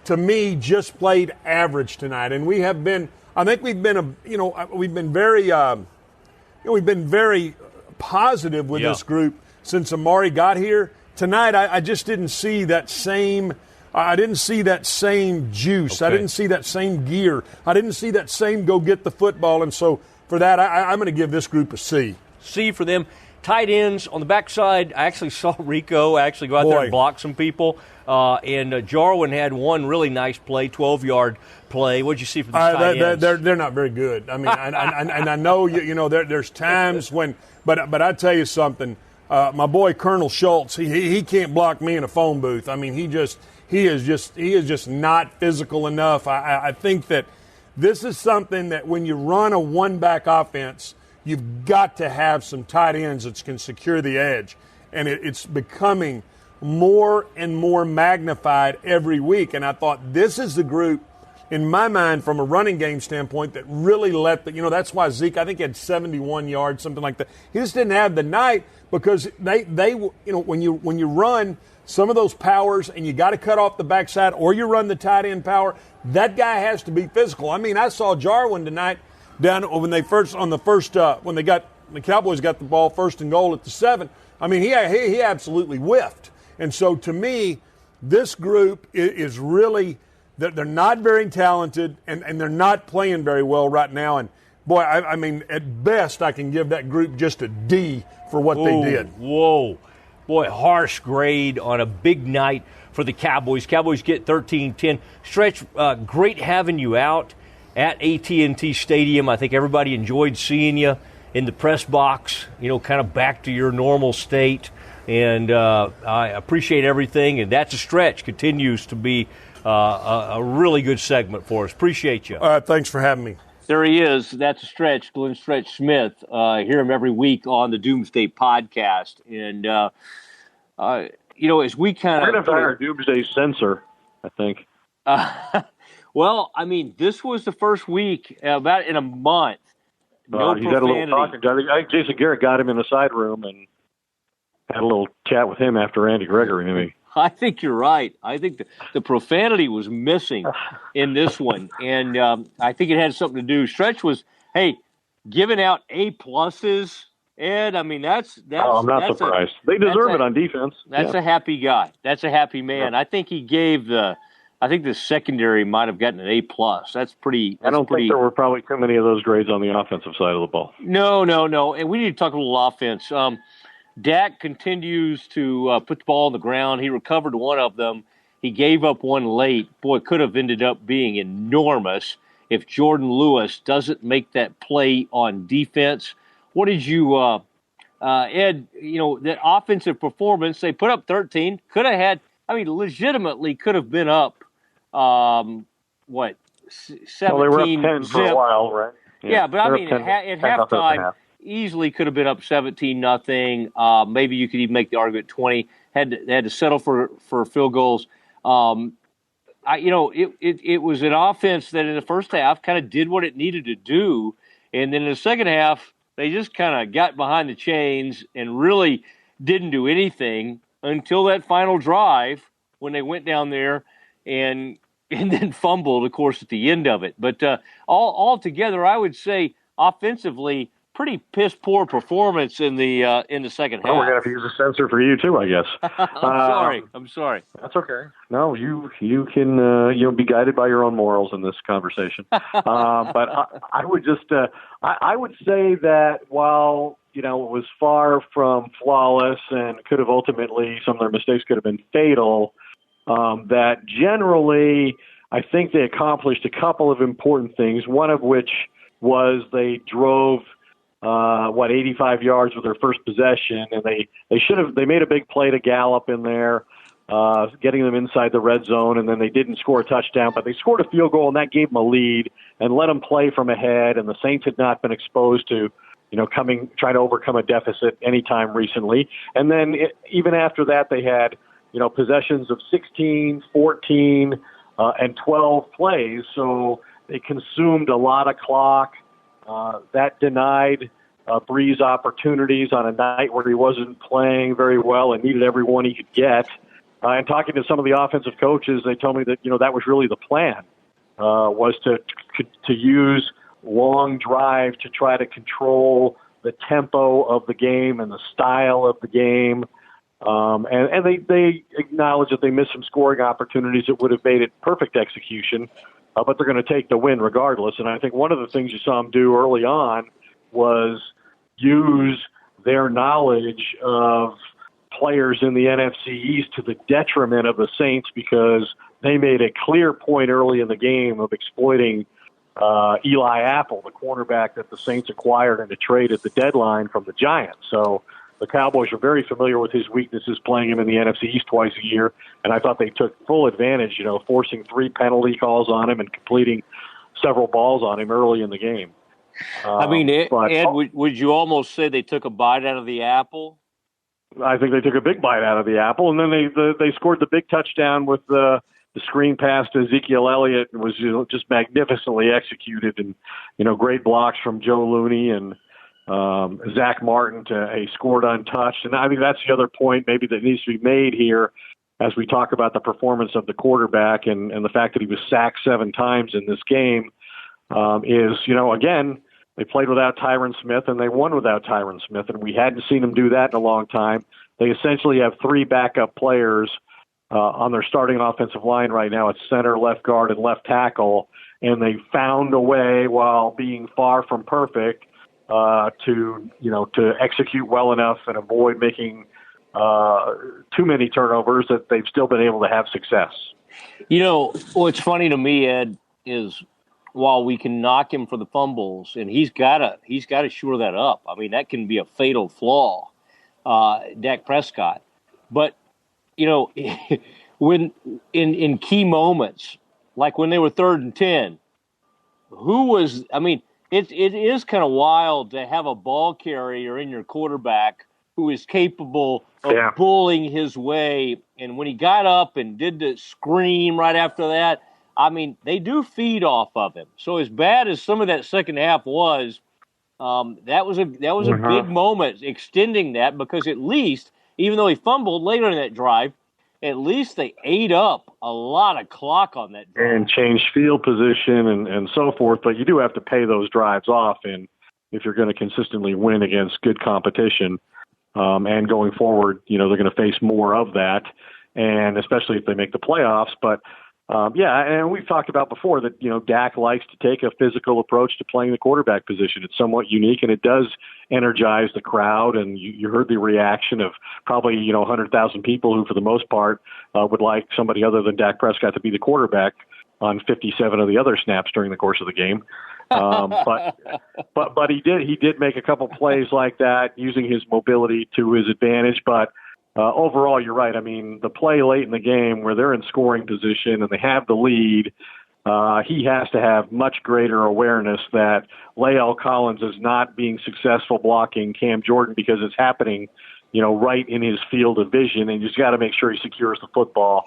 to me, just played average tonight, and we have been. I think we've been very positive with this group since Amari got here. Tonight, I just didn't see that same. I didn't see that same juice. Okay. I didn't see that same gear. I didn't see that same go get the football. And so for that, I'm going to give this group a C. C for them. Tight ends on the backside, I actually saw Rico actually go out there and block some people. And Jarwin had one really nice play, 12-yard play. What did you see from the tight ends? They're not very good. I mean, and I know there's times when, but I tell you something. My boy Colonel Schultz, he can't block me in a phone booth. I mean, he is just not physical enough. I think that this is something that when you run a one-back offense, you've got to have some tight ends that can secure the edge. And it's becoming more and more magnified every week. And I thought this is the group, in my mind, from a running game standpoint, that really let that's why Zeke, I think, had 71 yards, something like that. He just didn't have the night because they when you run some of those powers and you got to cut off the backside or you run the tight end power, that guy has to be physical. I mean, I saw Jarwin tonight down when the Cowboys got the ball 1st and goal at the 7. I mean, he absolutely whiffed. And so to me, this group is really they're not very talented and they're not playing very well right now. And boy, I mean, at best, I can give that group just a D for what they did. Whoa. Boy, harsh grade on a big night for the Cowboys. Cowboys get 13-10. Stretch, great having you out at AT&T Stadium. I think everybody enjoyed seeing you in the press box, kind of back to your normal state. And I appreciate everything. And That's a Stretch continues to be a really good segment for us. Appreciate you. Thanks for having me. There he is. That's a Stretch, Glenn Stretch Smith. Hear him every week on the Doomsday Podcast. And, as we kind of... We're going to hire a Doomsday censor, I think. Well, I mean, this was the first week, about in a month. No he's had a little talking. I think Jason Garrett got him in the side room and had a little chat with him after Andy Gregory, maybe. I think you're right. I think the profanity was missing in this one, and I think it had something to do. Stretch was, giving out A+s, Ed. I mean, that's. I'm not surprised. They deserve it on defense. That's a happy guy. That's a happy man. I think he gave I think the secondary might have gotten an A+. That's pretty. I don't think there were probably too many of those grades on the offensive side of the ball. No. And we need to talk a little offense. Dak continues to put the ball on the ground. He recovered one of them. He gave up one late. Boy, it could have ended up being enormous if Jordan Lewis doesn't make that play on defense. What did you, Ed, that offensive performance, they put up 13, could have had, legitimately could have been up, 17 well, they were up 10 zip. For a while, right? Yeah, but at halftime, easily could have been up 17-0. Maybe you could even make the argument 20. Had to settle for field goals. It was an offense that in the first half kind of did what it needed to do, and then in the second half they just kind of got behind the chains and really didn't do anything until that final drive when they went down there and then fumbled, of course, at the end of it. But all together, I would say offensively, pretty piss-poor performance in the second half. Well, we're going to have to use a censor for you, too, I guess. I'm sorry. That's okay. No, you can be guided by your own morals in this conversation. But I would just I would say that while it was far from flawless and could have ultimately, some of their mistakes could have been fatal, that generally I think they accomplished a couple of important things, one of which was they drove 85 yards with their first possession, and they made a big play to Gallup in there, getting them inside the red zone, and then they didn't score a touchdown, but they scored a field goal, and that gave them a lead and let them play from ahead, and the Saints had not been exposed to trying to overcome a deficit anytime recently. And then even after that, they had, possessions of 16, 14, and 12 plays. So they consumed a lot of clock. That denied Brees opportunities on a night where he wasn't playing very well and needed every one he could get. And talking to some of the offensive coaches, they told me that, that was really the plan, was to use long drive to try to control the tempo of the game and the style of the game. And they acknowledge that they missed some scoring opportunities that would have made it perfect execution, but they're going to take the win regardless. And I think one of the things you saw them do early on was use their knowledge of players in the NFC East to the detriment of the Saints, because they made a clear point early in the game of exploiting Eli Apple, the cornerback that the Saints acquired in a trade at the deadline from the Giants. So the Cowboys are very familiar with his weaknesses, playing him in the NFC East twice a year, and I thought they took full advantage, forcing 3 penalty calls on him and completing several balls on him early in the game. Ed, would you almost say they took a bite out of the apple? I think they took a big bite out of the apple, and then they scored the big touchdown with the screen pass to Ezekiel Elliott, and was just magnificently executed, and great blocks from Joe Looney and Zach Martin he scored untouched. And I think that's the other point maybe that needs to be made here as we talk about the performance of the quarterback and the fact that he was sacked 7 times in this game is, again, they played without Tyron Smith and they won without Tyron Smith, and we hadn't seen them do that in a long time. They essentially have 3 backup players on their starting offensive line right now at center, left guard, and left tackle, and they found a way, while being far from perfect, to execute well enough and avoid making too many turnovers, that they've still been able to have success. What's funny to me, Ed, is while we can knock him for the fumbles, and he's got to shore that up. I mean, that can be a fatal flaw, Dak Prescott. But when in key moments, like when they were 3rd and 10, it is kind of wild to have a ball carrier in your quarterback who is capable of bullying his way. And when he got up and did the scream right after that, they do feed off of him. So as bad as some of that second half was, that was a big moment extending that, because at least, even though he fumbled later in that drive, at least they ate up a lot of clock on that drive. And changed field position and so forth. But you do have to pay those drives off, and if you're going to consistently win against good competition, and going forward, they're going to face more of that, and especially if they make the playoffs. But and we've talked about before that, Dak likes to take a physical approach to playing the quarterback position. It's somewhat unique, and it does energize the crowd. And you heard the reaction of probably, 100,000 people who, for the most part, would like somebody other than Dak Prescott to be the quarterback on 57 of the other snaps during the course of the game. But he did make a couple plays like that, using his mobility to his advantage. But overall, you're right. The play late in the game where they're in scoring position and they have the lead, he has to have much greater awareness that Lael Collins is not being successful blocking Cam Jordan, because it's happening, right in his field of vision, and you just got to make sure he secures the football.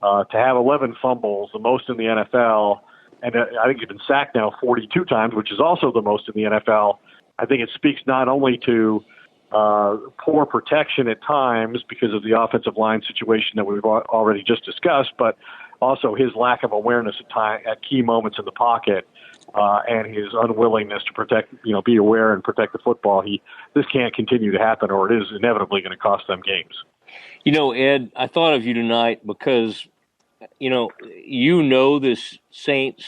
To have 11 fumbles, the most in the NFL, and I think he's been sacked now 42 times, which is also the most in the NFL. I think it speaks not only to poor protection at times because of the offensive line situation that we've already just discussed, but also his lack of awareness at key moments in the pocket, and his unwillingness to protect, be aware and protect the football. This can't continue to happen, or it is inevitably going to cost them games. Ed, I thought of you tonight because, this Saints,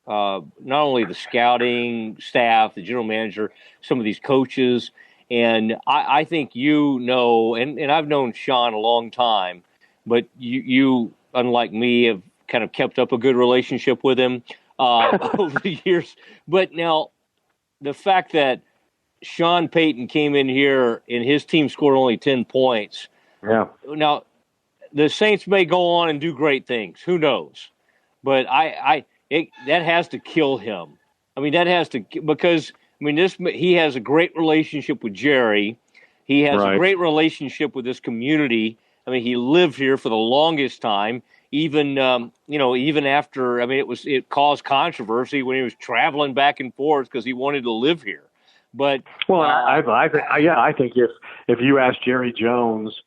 not only the scouting staff, the general manager, some of these coaches. And I think and I've known Sean a long time, but you unlike me, have kind of kept up a good relationship with him over the years. But now the fact that Sean Payton came in here and his team scored only 10 points. Yeah. Now, the Saints may go on and do great things. Who knows? But that has to kill him. I mean, that has to, because he has a great relationship with Jerry. He has a great relationship with this community. I mean, he lived here for the longest time. Even after, it caused controversy when he was traveling back and forth because he wanted to live here. But I think if you ask Jerry Jones,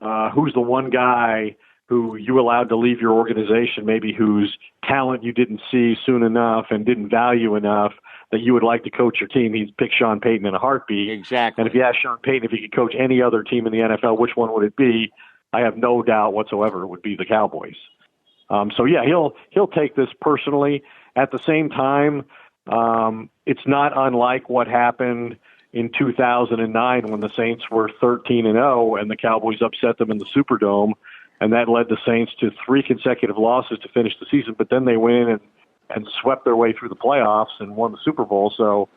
who's the one guy who you allowed to leave your organization, maybe whose talent you didn't see soon enough and didn't value enough that you would like to coach your team, he'd pick Sean Payton in a heartbeat. Exactly. And if you ask Sean Payton if he could coach any other team in the NFL, which one would it be? I have no doubt whatsoever it would be the Cowboys. He'll take this personally. At the same time, it's not unlike what happened in 2009 when the Saints were 13-0 and the Cowboys upset them in the Superdome, and that led the Saints to 3 consecutive losses to finish the season. But then they went in and swept their way through the playoffs and won the Super Bowl. So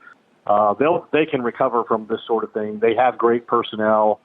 they can recover from this sort of thing. They have great personnel.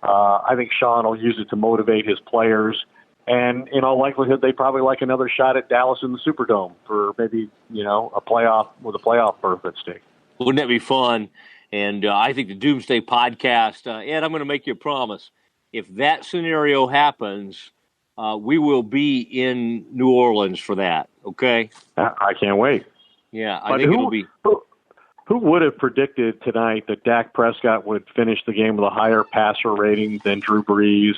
I think Sean will use it to motivate his players. And in all likelihood, they probably like another shot at Dallas in the Superdome for maybe, a playoff with a playoff berth at stake. Wouldn't that be fun? And I think the Doomsday Podcast, Ed, I'm going to make you a promise. If that scenario happens, we will be in New Orleans for that, okay? I can't wait. Yeah, I think it'll be. Who would have predicted tonight that Dak Prescott would finish the game with a higher passer rating than Drew Brees,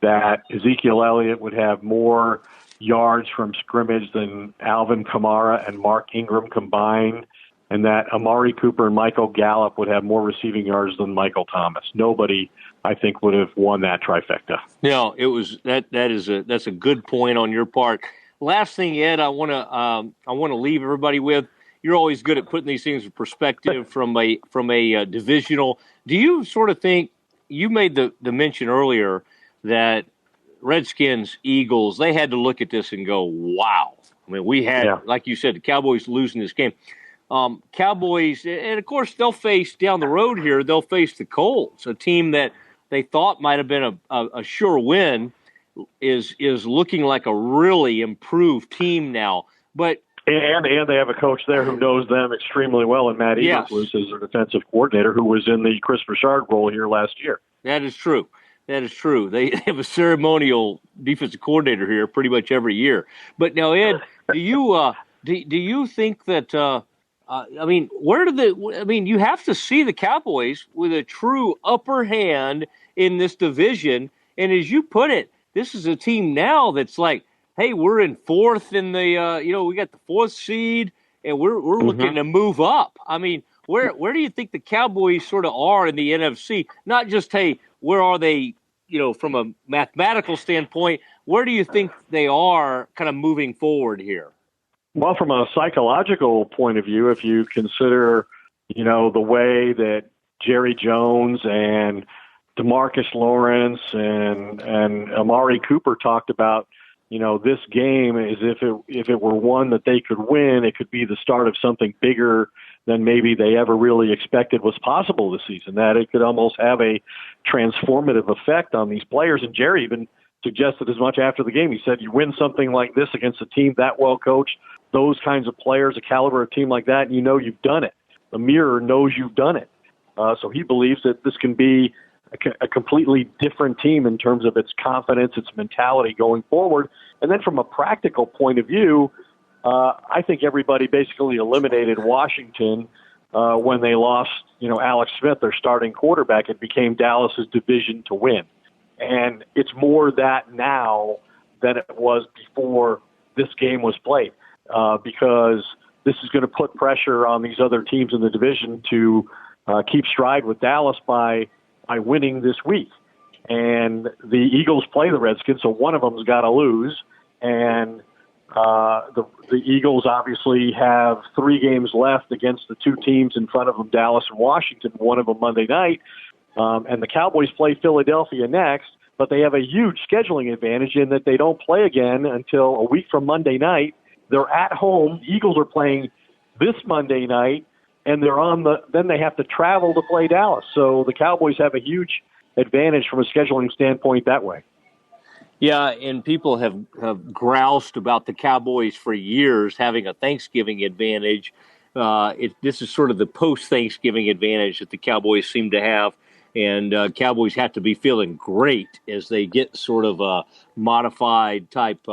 that Ezekiel Elliott would have more yards from scrimmage than Alvin Kamara and Mark Ingram combined, and that Amari Cooper and Michael Gallup would have more receiving yards than Michael Thomas? Nobody, I think, would have won that trifecta. No, it was that's a good point on your part. Last thing, Ed, I want to leave everybody with. You're always good at putting these things in perspective from a divisional. Do you sort of think, you made the mention earlier that Redskins, Eagles, they had to look at this and go, wow. I mean, we had, like you said, the Cowboys losing this game. Cowboys, and of course they'll face down the road here, they'll face the Colts, a team that they thought might have been a sure win, is looking like a really improved team now. But And they have a coach there who knows them extremely well, and Matt Eagles was their defensive coordinator, who was in the Chris Richard role here last year. That is true. They have a ceremonial defensive coordinator here pretty much every year. But now, Ed, do you think that? You have to see the Cowboys with a true upper hand in this division, and as you put it, this is a team now that's like, hey, we're in fourth in the, we got the 4th seed, and we're looking to move up. I mean, where do you think the Cowboys sort of are in the NFC? Not just, hey, where are they, from a mathematical standpoint, where do you think they are kind of moving forward here? Well, from a psychological point of view, if you consider, the way that Jerry Jones and DeMarcus Lawrence and Amari Cooper talked about, this game as if it were one that they could win, it could be the start of something bigger than maybe they ever really expected was possible this season, that it could almost have a transformative effect on these players. And Jerry even suggested as much after the game. He said, you win something like this against a team that well coached, those kinds of players, a caliber of team like that, and you've done it. The mirror knows you've done it. So he believes that this can be a completely different team in terms of its confidence, its mentality going forward. And then from a practical point of view, I think everybody basically eliminated Washington when they lost, Alex Smith, their starting quarterback. It became Dallas's division to win. And it's more that now than it was before this game was played, because this is going to put pressure on these other teams in the division to keep stride with Dallas by winning this week. And the Eagles play the Redskins, so one of them's got to lose. And the Eagles obviously have 3 games left against the 2 teams in front of them, Dallas and Washington, one of them Monday night. And the Cowboys play Philadelphia next. but they have a huge scheduling advantage in that they don't play again until a week from Monday night. They're at home. The Eagles are playing this Monday night, and then they have to travel to play Dallas. So the Cowboys have a huge advantage from a scheduling standpoint that way. Yeah, and people have groused about the Cowboys for years having a Thanksgiving advantage. This is sort of the post-Thanksgiving advantage that the Cowboys seem to have, and Cowboys have to be feeling great as they get sort of a modified type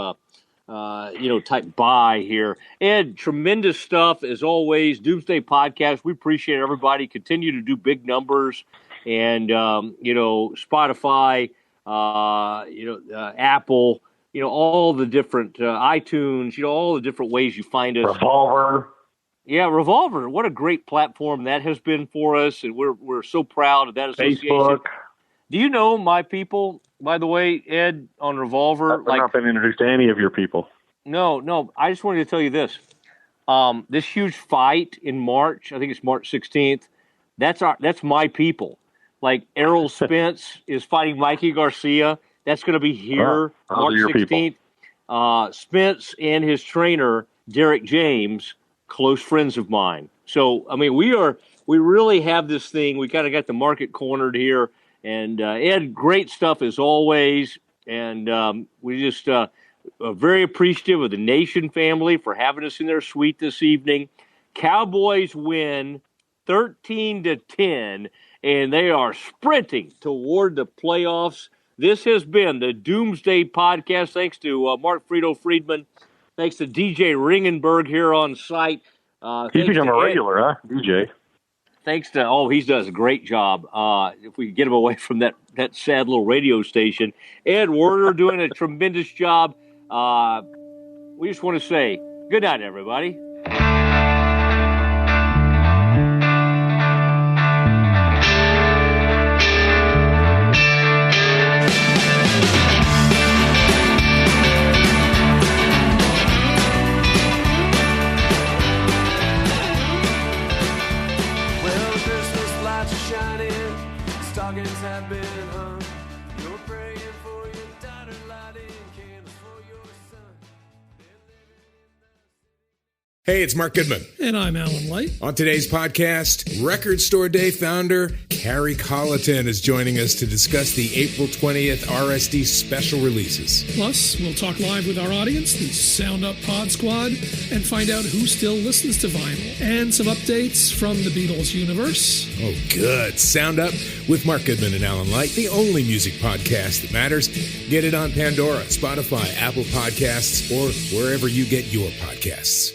bye here. Ed, tremendous stuff as always. Doomsday Podcast. We appreciate everybody. Continue to do big numbers, and Spotify. Apple, all the different iTunes, all the different ways you find us. Revolver. Yeah, Revolver. What a great platform that has been for us, and we're so proud of that association. Facebook. Do you know my people, by the way, Ed, on Revolver? I've not been introduced to any of your people. No. I just wanted to tell you this. This huge fight in March, I think it's March 16th, that's my people. Like Errol Spence is fighting Mikey Garcia. That's going to be here March 16th. Spence and his trainer, Derek James, close friends of mine. So, I mean, we really have this thing. We kind of got the market cornered here. And Ed, great stuff as always. And we just very appreciative of the Nation family for having us in their suite this evening. Cowboys win 13-10. And they are sprinting toward the playoffs. This has been the Doomsday Podcast. Thanks to Mark Friedman. Thanks to DJ Ringenberg here on site. He's become a regular, huh, DJ? Thanks to, he does a great job. If we get him away from that sad little radio station. Ed Werder doing a tremendous job. We just want to say good night, everybody. Hey, it's Mark Goodman. And I'm Alan Light. On today's podcast, Record Store Day founder Carrie Colleton is joining us to discuss the April 20th RSD special releases. Plus, we'll talk live with our audience, the Sound Up Pod Squad, and find out who still listens to vinyl. And some updates from the Beatles universe. Oh, good. Sound Up with Mark Goodman and Alan Light, the only music podcast that matters. Get it on Pandora, Spotify, Apple Podcasts, or wherever you get your podcasts.